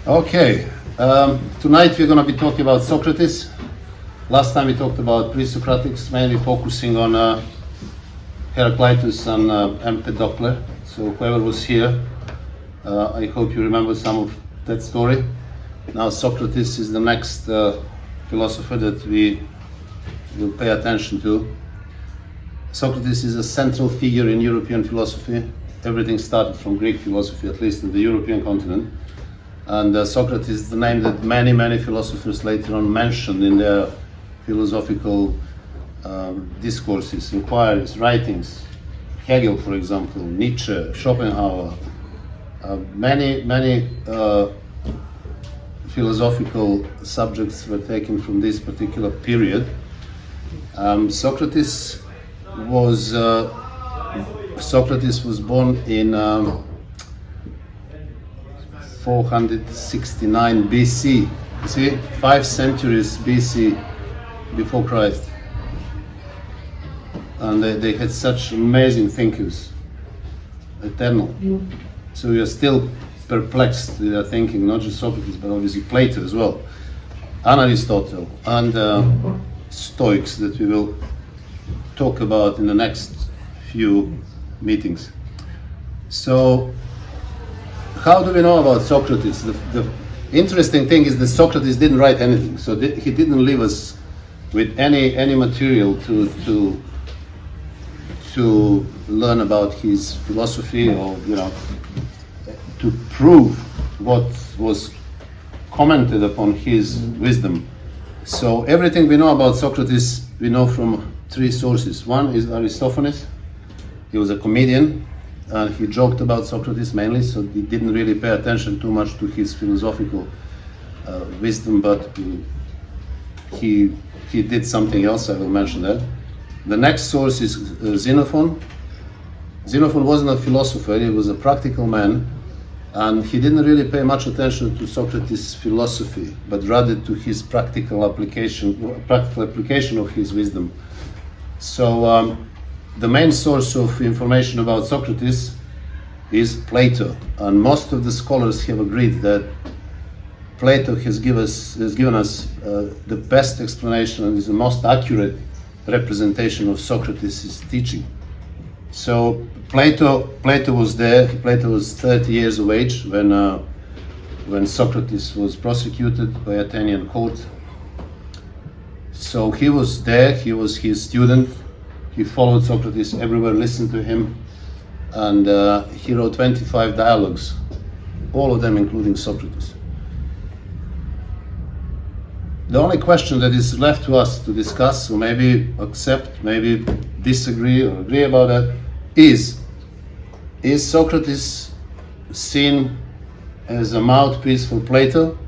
Okay, tonight we're going to be talking about Socrates. Last time we talked about pre-Socratics, mainly focusing on Heraclitus and Empedocles. So whoever was here, I hope you remember some of that story. Now Socrates is the next philosopher that we will pay attention to. Socrates is a central figure in European philosophy. Everything started from Greek philosophy, at least in the European continent. And Socrates is the name that many philosophers later on mentioned in their philosophical discourses, inquiries, writings. Hegel, for example, Nietzsche, Schopenhauer, many philosophical subjects were taken from this particular period. Socrates was born in 469 BC. You see, 5 centuries BC before Christ. And they had such amazing thinkers, eternal. So we are still perplexed with their thinking, not just Socrates, but obviously Plato as well, and Aristotle, and Stoics that we will talk about in the next few meetings. So, how do we know about Socrates? The interesting thing is that Socrates didn't write anything, so he didn't leave us with any material to learn about his philosophy, or to prove what was commented upon his wisdom. So everything we know about Socrates we know from 3 sources. One is Aristophanes. He was a comedian, and he joked about Socrates mainly, so he didn't really pay attention too much to his philosophical wisdom, but he did something else. I will mention that. The next source is Xenophon. Xenophon wasn't a philosopher, he was a practical man, and he didn't really pay much attention to Socrates' philosophy, but rather to his practical application of his wisdom. So the main source of information about Socrates is Plato, and most of the scholars have agreed that Plato has given us the best explanation and is the most accurate representation of Socrates' teaching. So Plato was there. Plato was 30 years of age when Socrates was prosecuted by Athenian court. So he was there. He was his student. He followed Socrates everywhere, listened to him, and he wrote 25 dialogues, all of them including Socrates. The only question that is left to us to discuss, or maybe accept, maybe disagree or agree about that, is Socrates seen as a mouthpiece for Plato,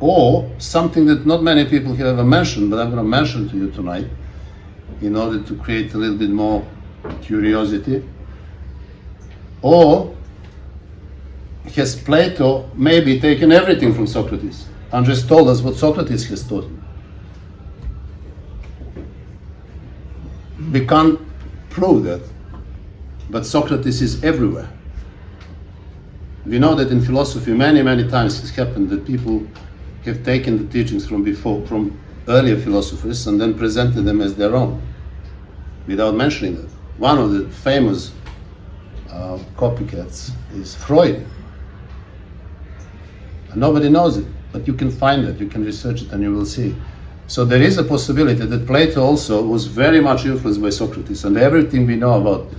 or something that not many people have ever mentioned, but I'm going to mention to you tonight in order to create a little bit more curiosity? Or has Plato maybe taken everything from Socrates and just told us what Socrates has taught him? We can't prove that, but Socrates is everywhere. We know that in philosophy many times it's happened that people have taken the teachings from earlier philosophers and then presented them as their own, without mentioning that. One of the famous copycats is Freud. And nobody knows it, but you can find it, you can research it, and you will see. So there is a possibility that Plato also was very much influenced by Socrates, and everything we know about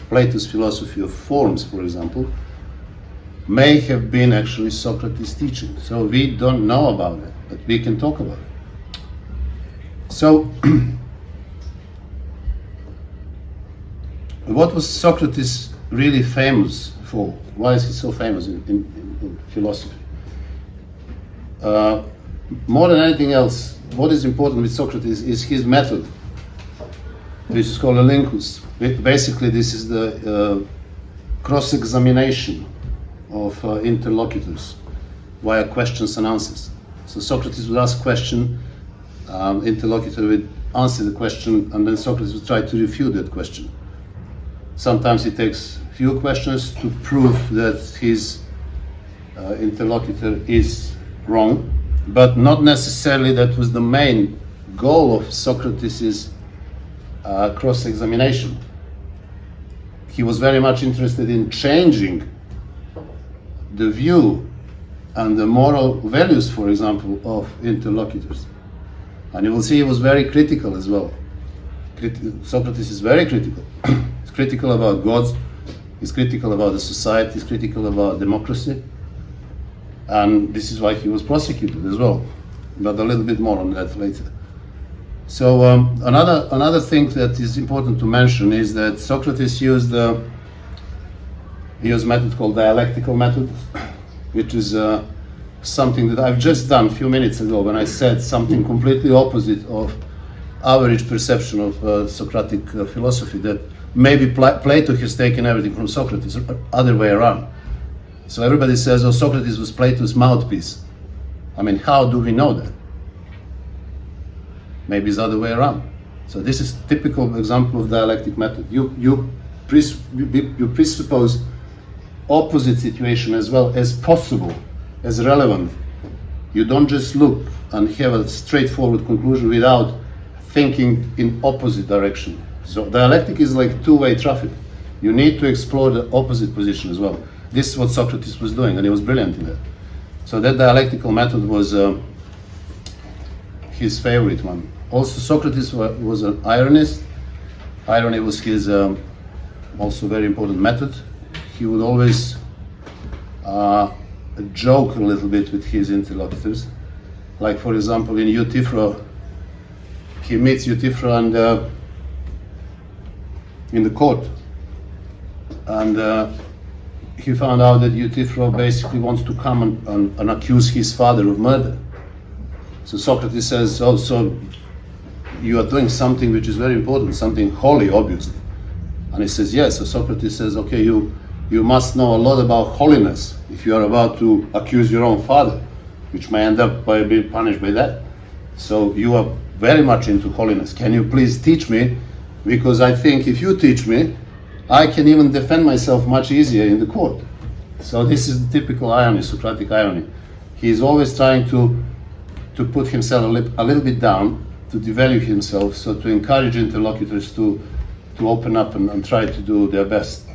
Plato's philosophy of forms, for example, may have been actually Socrates' teaching. So we don't know about it, but we can talk about it. So what was Socrates really famous for? Why is he so famous in philosophy? More than anything else, what is important with Socrates is his method, which is called a lincus. Basically, this is the cross-examination of interlocutors via questions and answers. So Socrates would ask a question, interlocutor would answer the question, and then Socrates would try to refute that question. Sometimes it takes few questions to prove that his interlocutor is wrong, but not necessarily that was the main goal of Socrates' cross-examination. He was very much interested in changing the view and the moral values, for example, of interlocutors. And you will see he was very critical as well. Socrates is very critical. He's critical about gods, he's critical about the society, he's critical about democracy. And this is why he was prosecuted as well. But a little bit more on that later. So another thing that is important to mention is that Socrates used a method called dialectical method, which is something that I've just done a few minutes ago when I said something completely opposite of average perception of Socratic philosophy, that maybe Plato has taken everything from Socrates, or other way around. So everybody says, oh, Socrates was Plato's mouthpiece. I mean, how do we know that? Maybe it's the other way around. So this is typical example of dialectic method. You presuppose opposite situation as well as possible, as relevant. You don't just look and have a straightforward conclusion without thinking in opposite direction. So dialectic is like two-way traffic. You need to explore the opposite position as well. This is what Socrates was doing, and he was brilliant in that. So that dialectical method was his favorite one. Also, Socrates was an ironist. Irony was his also very important method. He would always joke a little bit with his interlocutors. Like, for example, in Euthyphro, he meets Euthyphro and in the court, and he found out that Euthyphro basically wants to come and accuse his father of murder. So Socrates says, oh, so you are doing something which is very important, something holy, obviously. And he says, yes. So Socrates says, okay, you must know a lot about holiness if you are about to accuse your own father, which may end up by being punished by that. So you are very much into holiness. Can you please teach me? Because I think if you teach me, I can even defend myself much easier in the court. So this is the typical irony, Socratic irony. He is always trying to put himself a little bit down, to devalue himself, so to encourage interlocutors to open up and try to do their best.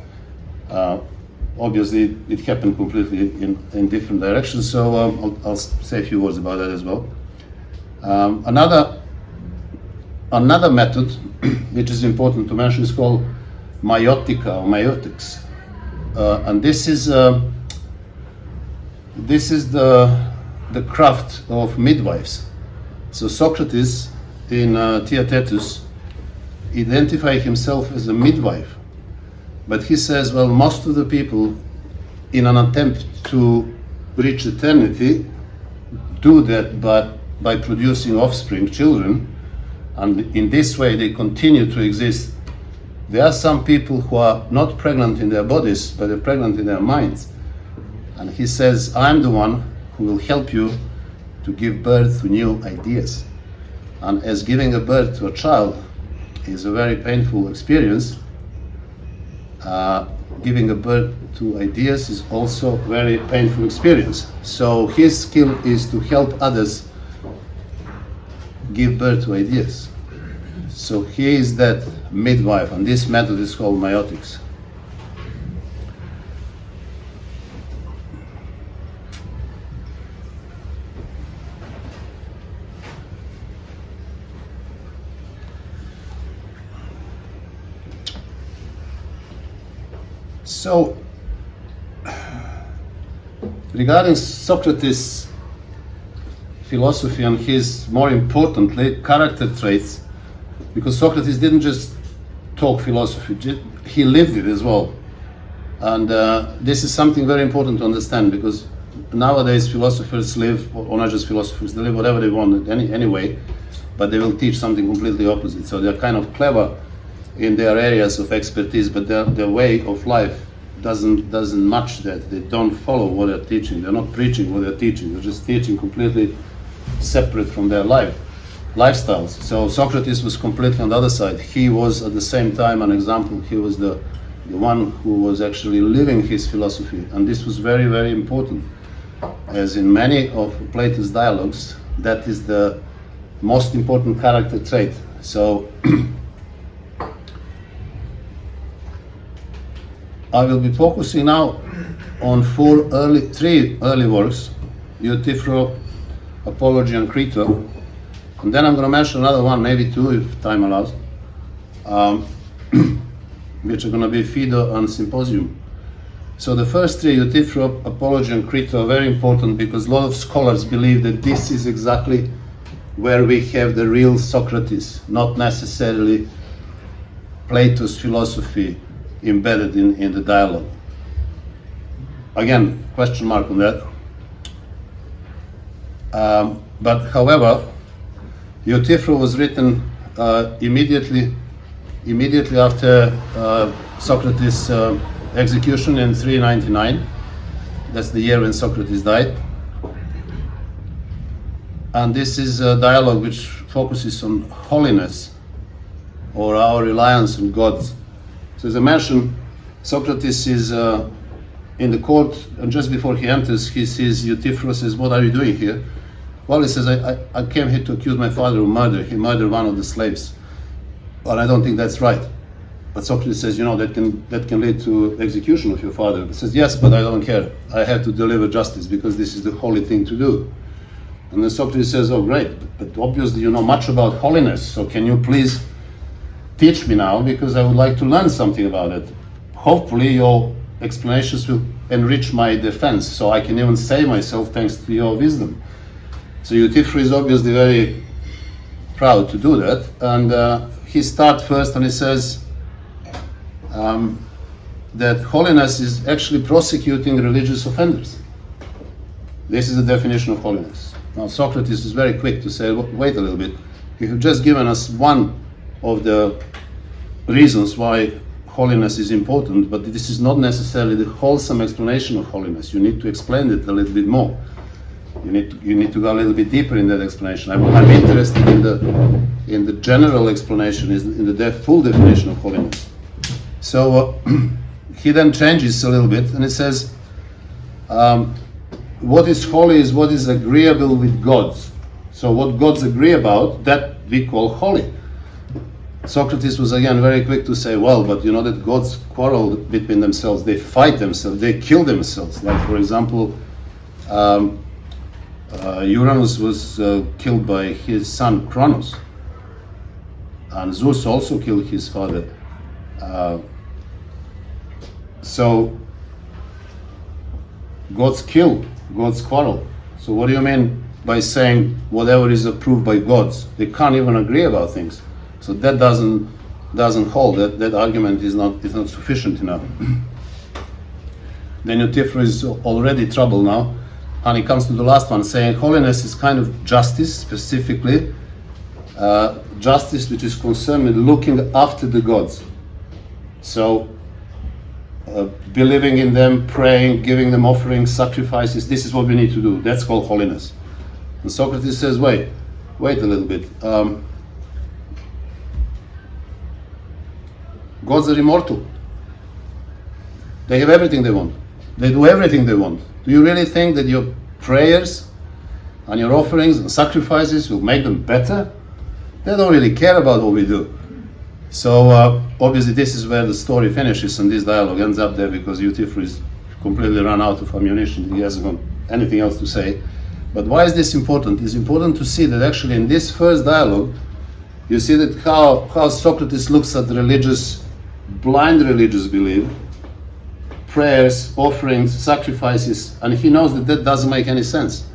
Obviously, it happened completely in different directions, so I'll say a few words about that as well. Another method, which is important to mention, is called meiotica or meiotics, and this is the craft of midwives. So Socrates in Theaetetus identified himself as a midwife, but he says, well, most of the people, in an attempt to reach eternity, do that by producing offspring, children, and in this way they continue to exist. There are some people who are not pregnant in their bodies, but they're pregnant in their minds. And he says, I'm the one who will help you to give birth to new ideas. And as giving a birth to a child is a very painful experience, giving a birth to ideas is also a very painful experience. So his skill is to help others give birth to ideas. So he is that midwife, and this method is called meiotics. So, regarding Socrates' philosophy and his, more importantly, character traits, because Socrates didn't just talk philosophy, he lived it as well. And this is something very important to understand, because nowadays philosophers live, or not just philosophers, they live whatever they want anyway, but they will teach something completely opposite. So they're kind of clever in their areas of expertise, but their way of life doesn't match that. They don't follow what they're teaching. They're not preaching what they're teaching. They're just teaching completely separate from their lifestyles. So Socrates was completely on the other side. He was at the same time an example. He was the one who was actually living his philosophy, and this was very, very important. as in many of Plato's dialogues, that is the most important character trait. So I will be focusing now on three early works: Euthyphro, Apology, and Crito, and then I'm going to mention another one, maybe two if time allows, which are going to be Phaedo and Symposium. So the first three, Euthyphro, Apology, and Crito, are very important because a lot of scholars believe that this is exactly where we have the real Socrates, not necessarily Plato's philosophy embedded in the dialogue. Again, question mark on that. But however, Euthyphro was written immediately after Socrates' execution in 399. That's the year when Socrates died. And this is a dialogue which focuses on holiness, or our reliance on God. So as I mentioned, Socrates is in the court, and just before he enters, he sees Euthyphro, says, "What are you doing here?" Well, he says, I came here to accuse my father of murder. He murdered one of the slaves. But I don't think that's right. But Socrates says, that can lead to execution of your father. He says, "Yes, but I don't care. I have to deliver justice because this is the holy thing to do." And then Socrates says, "Oh, great, but obviously you know much about holiness, so can you please teach me now, because I would like to learn something about it. Hopefully your explanations will enrich my defense, so I can even save myself thanks to your wisdom." So Euthyphro is obviously very proud to do that, and he starts first and he says that holiness is actually prosecuting religious offenders. This is the definition of holiness. Now Socrates is very quick to say, wait a little bit, you have just given us one of the reasons why holiness is important, but this is not necessarily the wholesome explanation of holiness. You need to explain it a little bit more. You need to go a little bit deeper in that explanation. I'm interested in the general explanation, in the full definition of holiness. So he then changes a little bit, and he says, what is holy is what is agreeable with gods. So what gods agree about, that we call holy. Socrates was again very quick to say, well, but you know that gods quarrel between themselves, they fight themselves, they kill themselves. Like for example, Uranus was killed by his son Cronus, and Zeus also killed his father. So gods kill, gods quarrel. So what do you mean by saying whatever is approved by gods? They can't even agree about things. So that doesn't hold. That argument is not sufficient enough. Then Euthyphro is already troubled now, and he comes to the last one, saying holiness is kind of justice, specifically justice which is concerned with looking after the gods. So believing in them, praying, giving them offerings, sacrifices, this is what we need to do. That's called holiness. And Socrates says, wait a little bit. Gods are immortal. They have everything they want. They do everything they want. Do you really think that your prayers and your offerings and sacrifices will make them better? They don't really care about what we do. So obviously this is where the story finishes, and this dialogue ends up there because Euthyphro is completely run out of ammunition. He hasn't got anything else to say. But why is this important? It's important to see that actually in this first dialogue, you see that how Socrates looks at blind religious belief, prayers, offerings, sacrifices, and he knows that doesn't make any sense.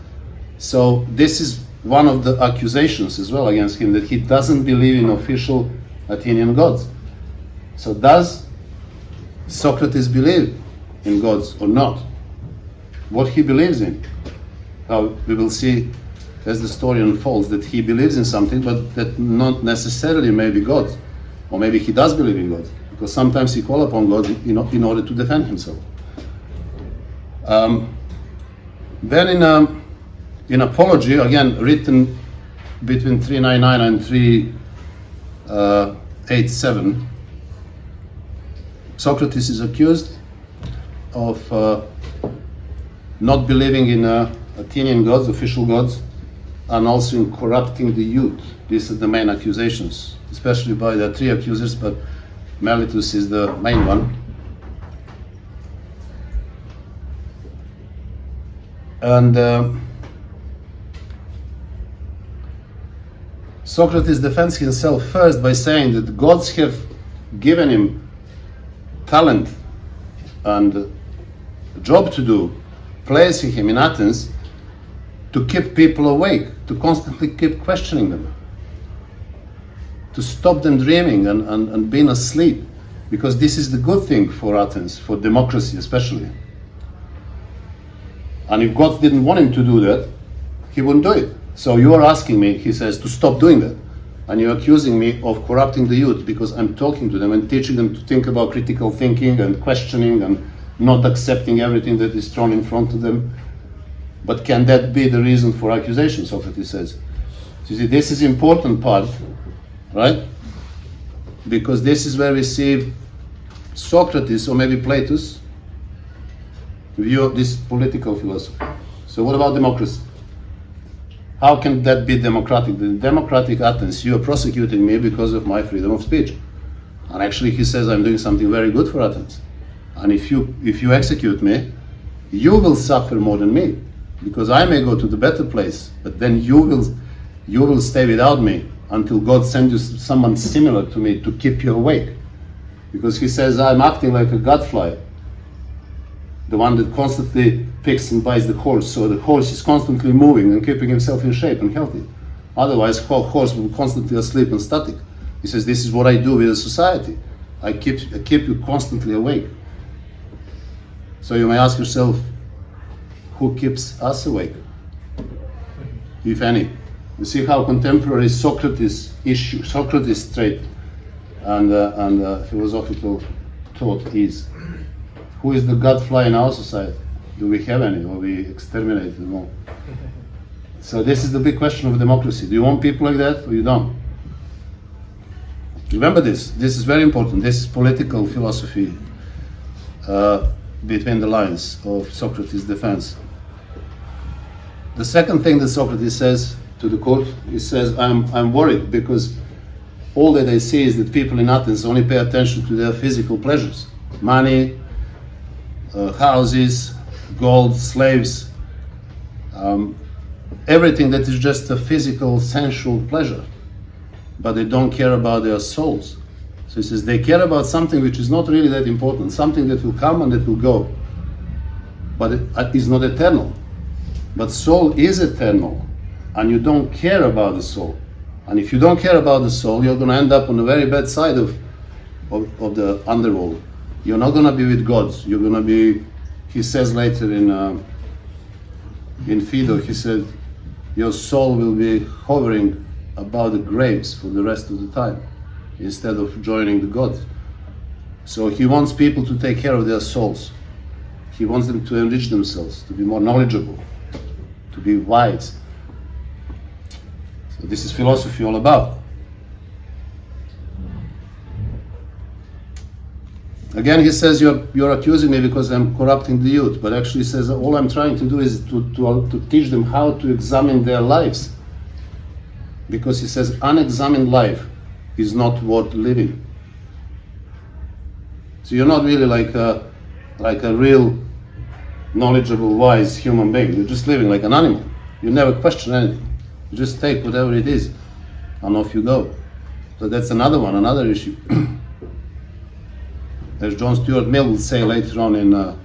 So this is one of the accusations as well against him, that he doesn't believe in official Athenian gods. So does Socrates believe in gods or not? What he believes in? We will see as the story unfolds that he believes in something, but that not necessarily may be God. Or maybe he does believe in God, because sometimes he calls upon God in order to defend himself. Then in Apology, again written between 399 and 387, Socrates is accused of not believing in Athenian gods, official gods, and also in corrupting the youth. These are the main accusations, especially by the three accusers, but Meletus is the main one. And Socrates defends himself first by saying that the gods have given him talent and a job to do, placing him in Athens to keep people awake, to constantly keep questioning them, to stop them dreaming and being asleep, because this is the good thing for Athens, for democracy especially. And if God didn't want him to do that, he wouldn't do it. So you are asking me, he says, to stop doing that. And you're accusing me of corrupting the youth because I'm talking to them and teaching them to think about critical thinking and questioning and not accepting everything that is thrown in front of them. But can that be the reason for accusation, Socrates says? So you see, this is important part, right? Because this is where we see Socrates, or maybe Plato's, view of this political philosophy. So what about democracy? How can that be democratic? The democratic Athens, you are prosecuting me because of my freedom of speech. And actually he says I'm doing something very good for Athens. And if you execute me, you will suffer more than me, because I may go to the better place, but then you will stay without me until God sends you someone similar to me to keep you awake. Because he says I'm acting like a gadfly, the one that constantly picks and bites the horse, so the horse is constantly moving and keeping himself in shape and healthy. Otherwise, horse will be constantly asleep and static. He says, this is what I do with a society. I keep you constantly awake. So you may ask yourself, who keeps us awake, if any? You see how contemporary Socrates trait and philosophical thought is. Who is the gadfly in our society? Do we have any, or we exterminate them all? So this is the big question of democracy. Do you want people like that, or you don't? Remember this. This is very important. This is political philosophy between the lines of Socrates' defense. The second thing that Socrates says to the court, he says, I'm worried because all that I see is that people in Athens only pay attention to their physical pleasures. Money, houses, gold, slaves, everything that is just a physical, sensual pleasure. But they don't care about their souls. So he says they care about something which is not really that important, something that will come and that will go, but it is not eternal. But soul is eternal, and you don't care about the soul. And if you don't care about the soul, you're going to end up on the very bad side of the underworld. You're not going to be with gods. You're going to be, he says later in Phaedo, he said, your soul will be hovering about the graves for the rest of the time, instead of joining the gods. So he wants people to take care of their souls. He wants them to enrich themselves, to be more knowledgeable, to be wise. So this is philosophy all about. Again, he says, you're accusing me because I'm corrupting the youth, but actually he says all I'm trying to do is to teach them how to examine their lives. Because he says unexamined life is not worth living. So you're not really like a real knowledgeable, wise human being. You're just living like an animal. You never question anything. You just take whatever it is and off you go. So that's another issue. As John Stuart Mill will say later on in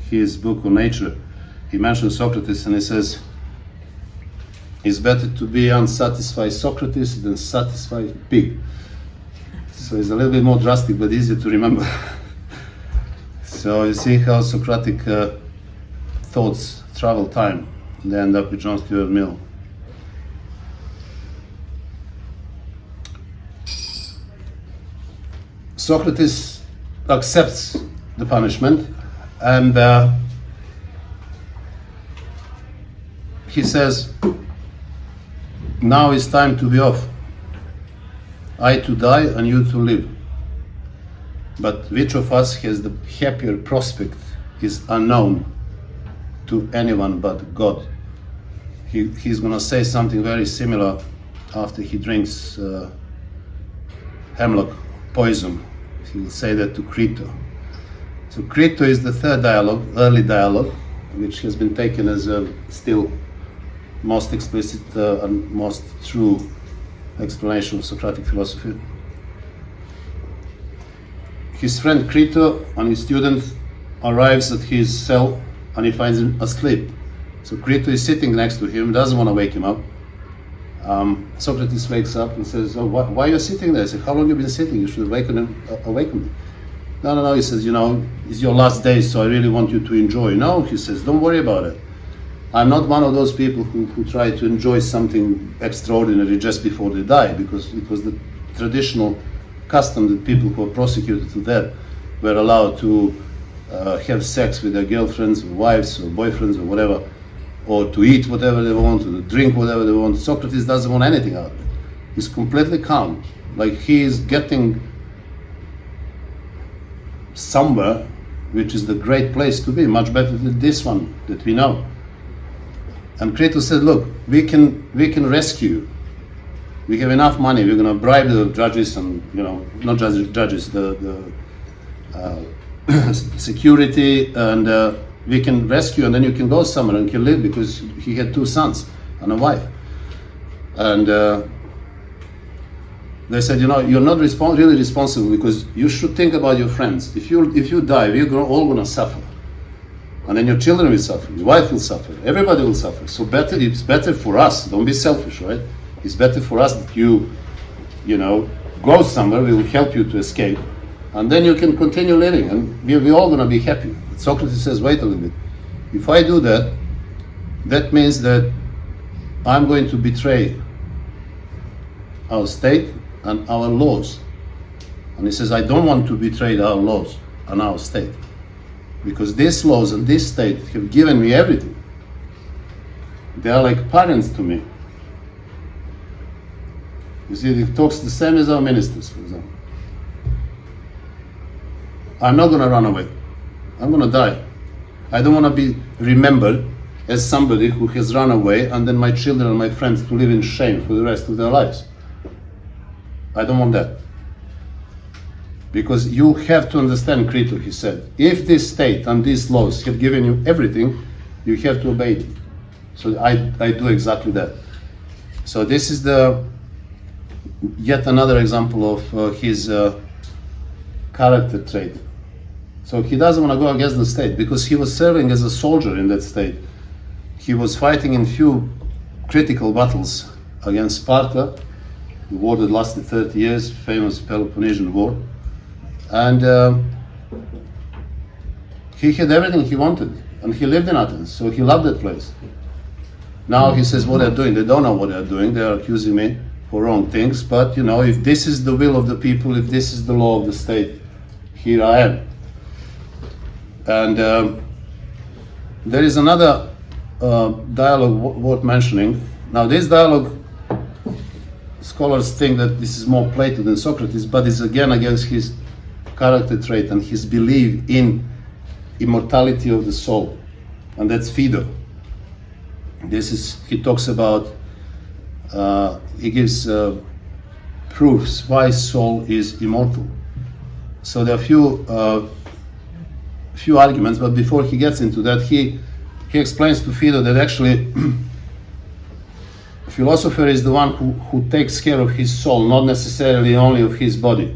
his book on nature, he mentions Socrates and he says, it's better to be unsatisfied Socrates than satisfied pig. So it's a little bit more drastic but easier to remember. So you see how Socratic thoughts travel time. They end up with John Stuart Mill. Socrates accepts the punishment and he says, now it's time to be off. I to die and you to live. But which of us has the happier prospect is unknown to anyone but God. He's going to say something very similar after he drinks hemlock poison. He'll say that to Crito. So Crito is the third dialogue, early dialogue, which has been taken as a still most explicit and most true explanation of Socratic philosophy. His friend Crito and his student arrives at his cell and he finds him asleep. So Crito is sitting next to him, doesn't want to wake him up. Socrates wakes up and says, "Oh, why are you sitting there?" I said, "How long have you been sitting? You should awaken me." No, he says, it's your last day, so I really want you to enjoy. No, he says, don't worry about it. I'm not one of those people who try to enjoy something extraordinary just before they die, because it was the traditional custom that people who were prosecuted to death were allowed to have sex with their girlfriends or wives or boyfriends or whatever, or to eat whatever they want, or to drink whatever they want. Socrates doesn't want anything out of it. He's completely calm, like he is getting somewhere which is the great place to be, much better than this one that we know. And Crito said, look, we can rescue you. We have enough money, we're going to bribe the judges and, not judges, the security, and we can rescue, and then you can go somewhere and can live, because he had 2 sons and a wife. And they said, you're not really responsible, because you should think about your friends. If you die, we're all going to suffer. And then your children will suffer, your wife will suffer, everybody will suffer. So it's better for us, don't be selfish, right? It's better for us that you go somewhere, we will help you to escape, and then you can continue living, and we're all going to be happy. But Socrates says, wait a little bit. If I do that, that means that I'm going to betray our state and our laws. And he says, I don't want to betray our laws and our state, because these laws and this state have given me everything. They are like parents to me. You see, he talks the same as our ministers, for example. I'm not going to run away. I'm going to die. I don't want to be remembered as somebody who has run away, and then my children and my friends to live in shame for the rest of their lives. I don't want that. Because you have to understand, Crito, he said, if this state and these laws have given you everything, you have to obey them. So I do exactly that. So this is yet another example of his character trait. So he doesn't want to go against the state, because he was serving as a soldier in that state. He was fighting in few critical battles against Sparta, the war that lasted 30 years, famous Peloponnesian War. And he had everything he wanted, and he lived in Athens, so he loved that place. Now he says, what they're doing, they don't know what they're doing, they're accusing me for wrong things, but if this is the will of the people, if this is the law of the state, here I am. And there is another dialogue worth mentioning. Now this dialogue, scholars think that this is more Plato than Socrates, but it's again against his character trait and his belief in immortality of the soul, and that's Phaedo. He talks about, he gives proofs why soul is immortal. So there are few arguments, but before he gets into that, he explains to Phaedo that actually a philosopher is the one who takes care of his soul, not necessarily only of his body.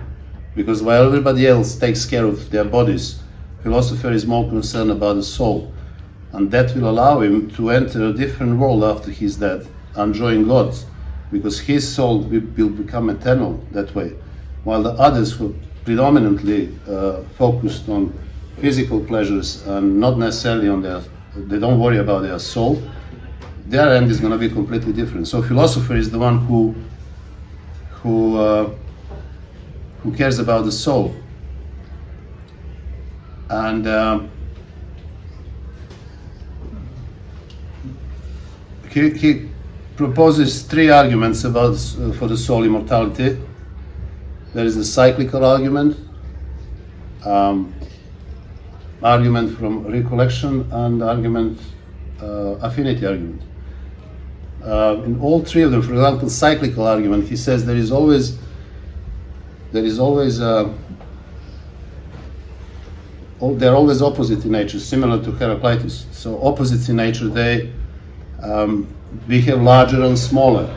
Because while everybody else takes care of their bodies, philosopher is more concerned about the soul. And that will allow him to enter a different world after he's dead, enjoying God, because his soul will become eternal that way. While the others who predominantly focused on physical pleasures and not necessarily on they don't worry about their soul, their end is going to be completely different. So philosopher is the one who cares about the soul. And he proposes 3 arguments for the soul immortality. There is a cyclical argument, argument from recollection, and argument affinity argument. In all three of them, for example, cyclical argument, he says there is always they're always opposite in nature, similar to Heraclitus. So opposites in nature, we have larger and smaller,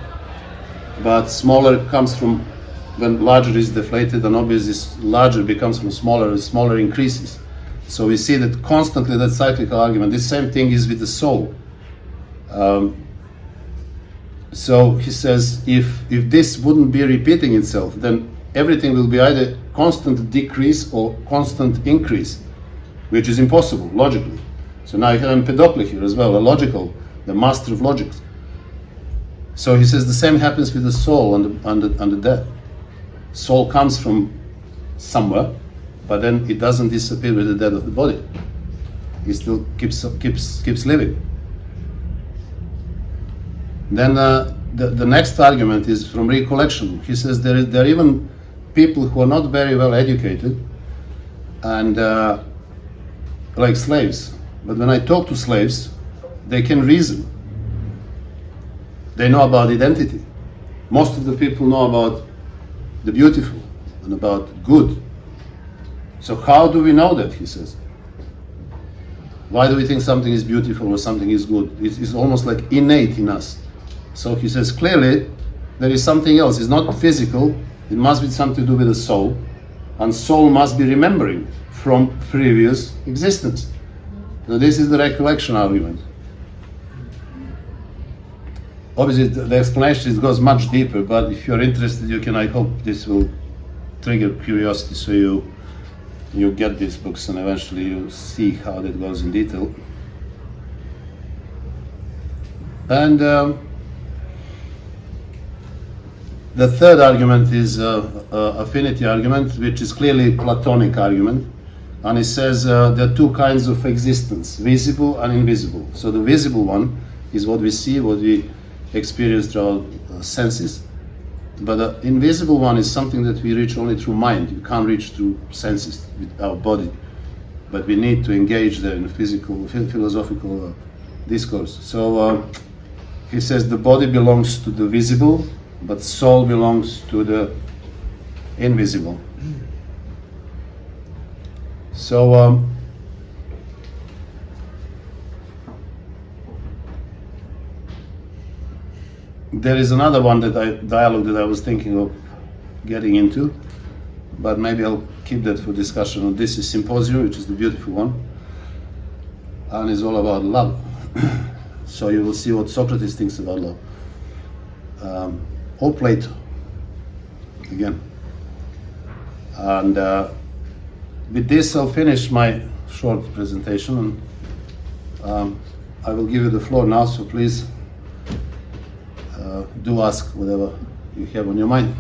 but smaller comes from when larger is deflated, and obviously larger becomes from smaller, and smaller increases. So we see that constantly, that cyclical argument. The same thing is with the soul. So he says, if this wouldn't be repeating itself, then everything will be either constant decrease or constant increase, which is impossible logically. So now you have Empedocles here as well, the master of logic. So he says the same happens with the soul and the death. Soul comes from somewhere, but then it doesn't disappear with the death of the body. It still keeps living. Then the next argument is from recollection. He says there are even people who are not very well educated and like slaves. But when I talk to slaves, they can reason. They know about identity. Most of the people know about the beautiful and about good. So how do we know that, he says? Why do we think something is beautiful or something is good? It's almost like innate in us. So he says clearly there is something else. It's not physical. It must be something to do with the soul. And soul must be remembering from previous existence. So this is the recollection argument. Obviously the explanation goes much deeper, but if you're interested, I hope this will trigger curiosity, so you get these books and eventually you see how that goes in detail. And the third argument is affinity argument, which is clearly Platonic argument. And it says there are two kinds of existence, visible and invisible. So the visible one is what we see, what we experience through our senses. But the invisible one is something that we reach only through mind. You can't reach through senses with our body. But we need to engage there in a philosophical discourse. So he says the body belongs to the visible, but soul belongs to the invisible. So there is another dialogue that I was thinking of getting into, but maybe I'll keep that for discussion. This is Symposium, which is the beautiful one, and it's all about love. So you will see what Socrates thinks about love, or Plato, again. And with this, I'll finish my short presentation, and I will give you the floor now. So please do ask whatever you have on your mind.